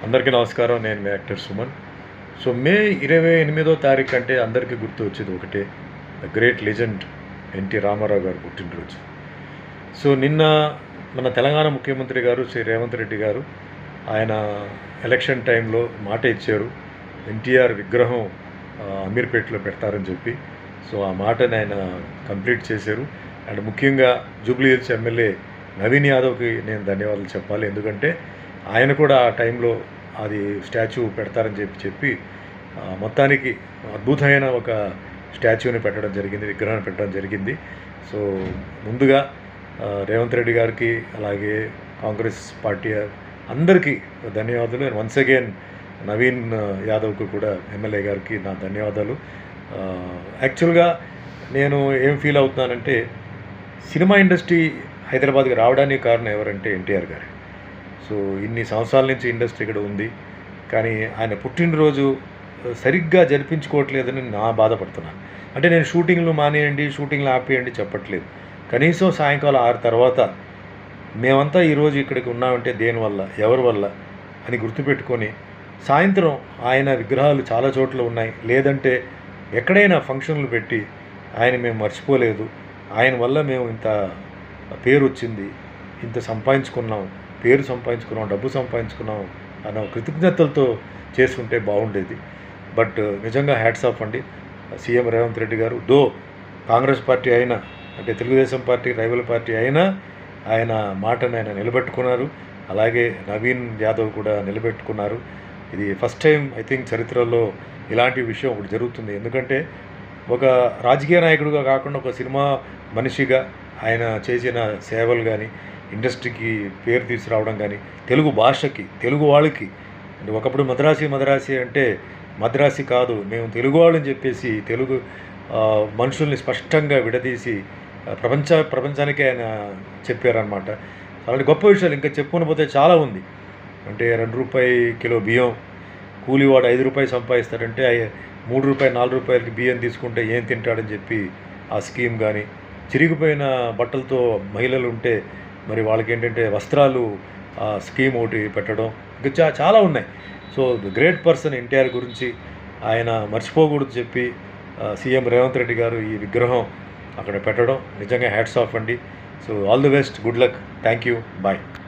అందరికీ నమస్కారం. నేను మీ యాక్టర్ సుమన్. సో మే 28వ తారీఖు అంటే అందరికీ గుర్తు వచ్చేది ఒకటే, the great legend NT Rama Rao garu పుట్టినరోజు. సో నిన్న మన తెలంగాణ ముఖ్యమంత్రి గారు శ్రీ రేవంత్ రెడ్డి గారు ఆయన ఎలక్షన్ టైంలో మాట ఇచ్చారు, ఎన్టీఆర్ విగ్రహం అమీర్పేటలో పెడతారని చెప్పి. సో ఆ మాటని ఆయన కంప్లీట్ చేశారు. అండ్ ముఖ్యంగా జూబ్లీ హిల్స్ ఎమ్మెల్యే నవీన్ యాదవ్కి నేను ధన్యవాదాలు చెప్పాలి. ఎందుకంటే ఆయన కూడా ఆ టైంలో అది స్టాచ్యూ పెడతారని చెప్పి మొత్తానికి అద్భుతమైన ఒక స్టాచ్యూని పెట్టడం జరిగింది, విగ్రహాన్ని పెట్టడం జరిగింది. సో ముందుగా రేవంత్ రెడ్డి గారికి అలాగే కాంగ్రెస్ పార్టీ అందరికీ ధన్యవాదాలు. అండ్ వన్స్ అగైన్ నవీన్ యాదవ్కి కూడా ఎమ్మెల్యే గారికి నా ధన్యవాదాలు. యాక్చువల్గా నేను ఏం ఫీల్ అవుతున్నానంటే, సినిమా ఇండస్ట్రీ హైదరాబాద్కి రావడానికి కారణం ఎవరంటే ఎన్టీఆర్ గారు. సో ఇన్ని సంవత్సరాల నుంచి ఇండస్ట్రీ ఇక్కడ ఉంది, కానీ ఆయన పుట్టినరోజు సరిగ్గా జరిపించుకోవట్లేదని నా బాధపడుతున్నాను. అంటే నేను షూటింగ్లు మానేయండి, షూటింగ్లు ఆపేయండి చెప్పట్లేదు. కనీసం సాయంకాలం 6 తర్వాత మేమంతా ఈరోజు ఇక్కడికి ఉన్నామంటే దేనివల్ల, ఎవరి వల్ల అని గుర్తుపెట్టుకొని, సాయంత్రం ఆయన విగ్రహాలు చాలా చోట్ల ఉన్నాయి, లేదంటే ఎక్కడైనా ఫంక్షన్లు పెట్టి ఆయన మేము మర్చిపోలేదు, ఆయన వల్ల మేము ఇంత పేరు వచ్చింది, ఇంత సంపాదించుకున్నాం, పేరు సంపాదించుకున్నాం, డబ్బు సంపాదించుకున్నాం అన్న కృతజ్ఞతలతో చేసుకుంటే బాగుండేది. బట్ నిజంగా హ్యాట్స్ ఆఫ్ అండి సీఎం రేవంత్ రెడ్డి గారు. దో కాంగ్రెస్ పార్టీ అయినా, అంటే తెలుగుదేశం పార్టీ రైవల్ పార్టీ అయినా ఆయన మాటను ఆయన నిలబెట్టుకున్నారు. అలాగే నవీన్ యాదవ్ కూడా నిలబెట్టుకున్నారు. ఇది ఫస్ట్ టైం ఐ థింక్ చరిత్రలో ఇలాంటి విషయం ఒకటి జరుగుతుంది. ఎందుకంటే ఒక రాజకీయ నాయకుడిగా కాకుండా ఒక సినిమా మనిషిగా ఆయన చేసిన సేవలు కానీ, ఇండస్ట్రీకి పేరు తీసుకురావడం కానీ, తెలుగు భాషకి, తెలుగు వాళ్ళకి, అంటే ఒకప్పుడు మద్రాసి అంటే మద్రాసి కాదు, మేము తెలుగు వాళ్ళని చెప్పేసి తెలుగు మనుషుల్ని స్పష్టంగా విడదీసి ప్రపంచానికి ఆయన చెప్పారనమాట. అలాంటి గొప్ప విషయాలు ఇంకా చెప్పుకొని పోతే చాలా ఉంది. అంటే ₹2 కిలో బియ్యం, కూలివాడు ₹5 సంపాదిస్తాడంటే ₹3 ₹4 బియ్యం తీసుకుంటే ఏం తింటాడని చెప్పి ఆ స్కీమ్ కానీ, చిరిగిపోయిన బట్టలతో మహిళలు ఉంటే మరి వాళ్ళకి ఏంటంటే వస్త్రాలు స్కీమ్ ఒకటి పెట్టడం, ఇంకా చాలా ఉన్నాయి. సో గ్రేట్ పర్సన్ ఎన్టీఆర్ గురించి ఆయన మర్చిపోకూడదు చెప్పి సీఎం రేవంత్ రెడ్డి గారు ఈ విగ్రహం అక్కడ పెట్టడం నిజంగా హ్యాట్స్ ఆఫ్ అండి. So all the best, good luck, thank you, bye.